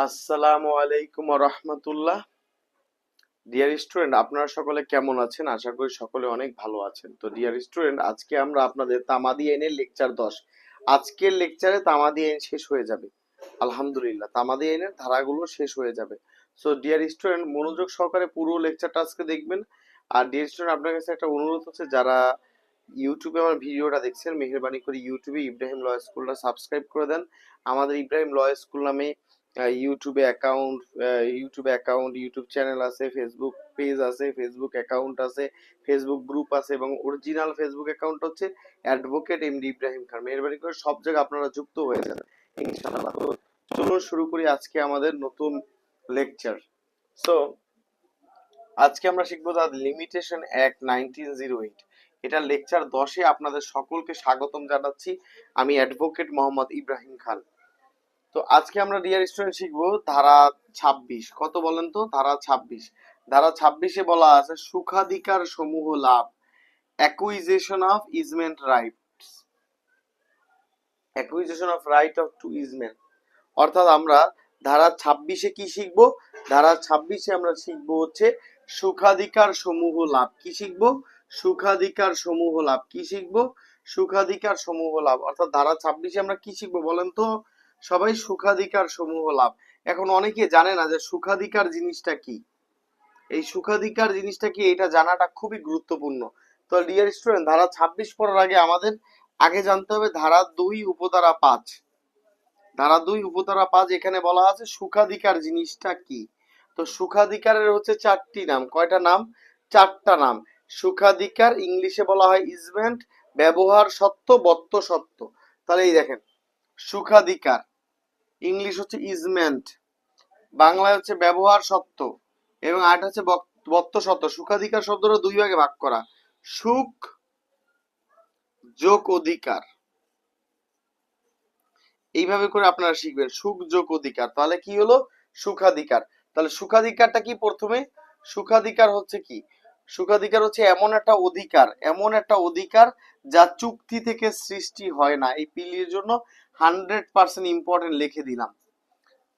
আসসালামু আলাইকুম ওয়া রাহমাতুল্লাহ। ডিয়ার স্টুডেন্ট, আপনারা সকলে কেমন আছেন? আশা করি সকলে অনেক ভালো আছেন। তো ডিয়ার স্টুডেন্ট, আজকে আমরা আপনাদের তামাদি আইনের লেকচার 10, আজকের লেকচারে তামাদি আইন শেষ হয়ে যাবে। আলহামদুলিল্লাহ, তামাদি আইনের ধারাগুলো শেষ হয়ে যাবে। সো ডিয়ার স্টুডেন্ট, মনোযোগ সহকারে পুরো লেকচারটা আজকে দেখবেন। আর ডিয়ার স্টুডেন্ট, আপনার কাছে একটা অনুরোধ হচ্ছে, যারা ইউটিউবে আমার ভিডিওটা দেখছেন, মেহেরবানি করে ইউটিউবে ইব্রাহিম ল স্কুলটা সাবস্ক্রাইব করে দেন। আমাদের ইব্রাহিম ল স্কুল নামে ইউটিউব অ্যাকাউন্ট, ইউটিউব চ্যানেল আছে, ফেসবুক পেজ আছে, ফেসবুক অ্যাকাউন্ট আছে, ফেসবুক গ্রুপ আছে, এবং অরিজিনাল ফেসবুক অ্যাকাউন্ট হচ্ছে অ্যাডভোকেট এমডি ইব্রাহিম খান। মেহেরবানি করে সব জায়গায় আপনারা যুক্ত হয়ে যান ইনশাআল্লাহ। তো চলুন শুরু করি আজকে আমাদের নতুন লেকচার। সো আজকে আমরা শিখবো দ্য লিমিটেশন অ্যাক্ট 1908। এটা লেকচার 10-এ আপনাদের সকলকে স্বাগতম জানাচ্ছি। আমি অ্যাডভোকেট মোহাম্মদ ইব্রাহিম খান। তো আজকে আমরা ডিয়ার স্টুডেন্ট শিখবো ধারা 26। কত বলেন তো? ধারা 26। ধারা 26-এ বলা আছে সুখাধিকার সমূহ লাভ, acquisition of easement rights, acquisition of right of to easement. অর্থাৎ আমরা ধারা 26-এ কি শিখবো? ধারা 26-এ আমরা শিখবো হচ্ছে সুখাধিকার সমূহ লাভ। কি শিখবো? সুখাধিকার সমূহ লাভ। কি শিখবো? সুখাধিকার সমূহ লাভ। অর্থাৎ ধারা 26-এ আমরা কি শিখবো বলেন তো সবাই? সুখাধিকার সমূহ লাভ। এখন অনেকে জানে না যে সুখাধিকার জিনিসটা কি। এই সুখাধিকার জিনিসটা কি, এটা জানাটা খুবই গুরুত্বপূর্ণ। তো ডিয়ার স্টুডেন্ট, ধারা 26 পড়ার আগে আমাদের আগে জানতে হবে ধারা 2 উপধারা 5। ধারা 2 উপধারা 5 এখানে বলা আছে সুখাধিকার জিনিসটা কি। তো সুখাধিকারের হচ্ছে 4টি নাম। কয়টা নাম? 4টা নাম। সুখাধিকার ইংলিশে বলা হয় ইজমেন্ট, ব্যবহার সত্ত্ব, বত্ত সত্ত্ব। তাহলে এই দেখেন, সুখাধিকার ইংলিশ হচ্ছে ইজমেন্ট, বাংলায় হচ্ছে ব্যবহার সত্ত্ব, এবং আরেকটা হচ্ছে বত্ত সত্ত্ব। সুখাধিকার শব্দটা দুই ভাগে ভাগ করা, সুখ যোগ অধিকার। এইভাবে করে আপনারা শিখবেন, সুখ যোগ অধিকার। তাহলে কি হলো? সুখাধিকার। তাহলে সুখাধিকারটা কি? প্রথমে সুখাধিকার হচ্ছে কি? সুখাধিকার হচ্ছে এমন একটা অধিকার, এমন একটা অধিকার যা চুক্তি থেকে সৃষ্টি হয় না। এই পিলির জন্য 100% ইম্পর্টেন্ট লিখে দিলাম।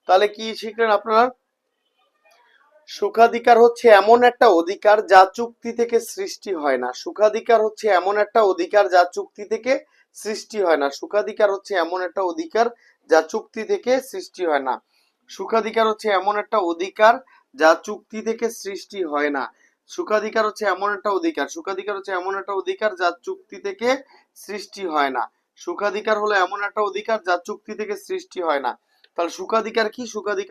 তাহলে কি শিখলেন আপনারা? সুখাধিকার হচ্ছে এমন একটা অধিকার যা চুক্তি থেকে সৃষ্টি হয় না। সুখাধিকার হচ্ছে এমন একটা অধিকার যা চুক্তি থেকে সৃষ্টি হয় না। সুখাধিকার হচ্ছে এমন একটা অধিকার যা চুক্তি থেকে সৃষ্টি হয় না। সুখাধিকার হচ্ছে এমন একটা অধিকার যা চুক্তি থেকে সৃষ্টি হয় না। সুখাধিকার হচ্ছে এমন একটা অধিকার, সুখাধিকার হচ্ছে এমন একটা অধিকার যা চুক্তি থেকে সৃষ্টি হয় না। সুখাধিকার হলো এমন একটা অধিকার যা চুক্তি থেকে সৃষ্টি হয় না। তাহলে সুখাধিকার কি? সুখাধিকার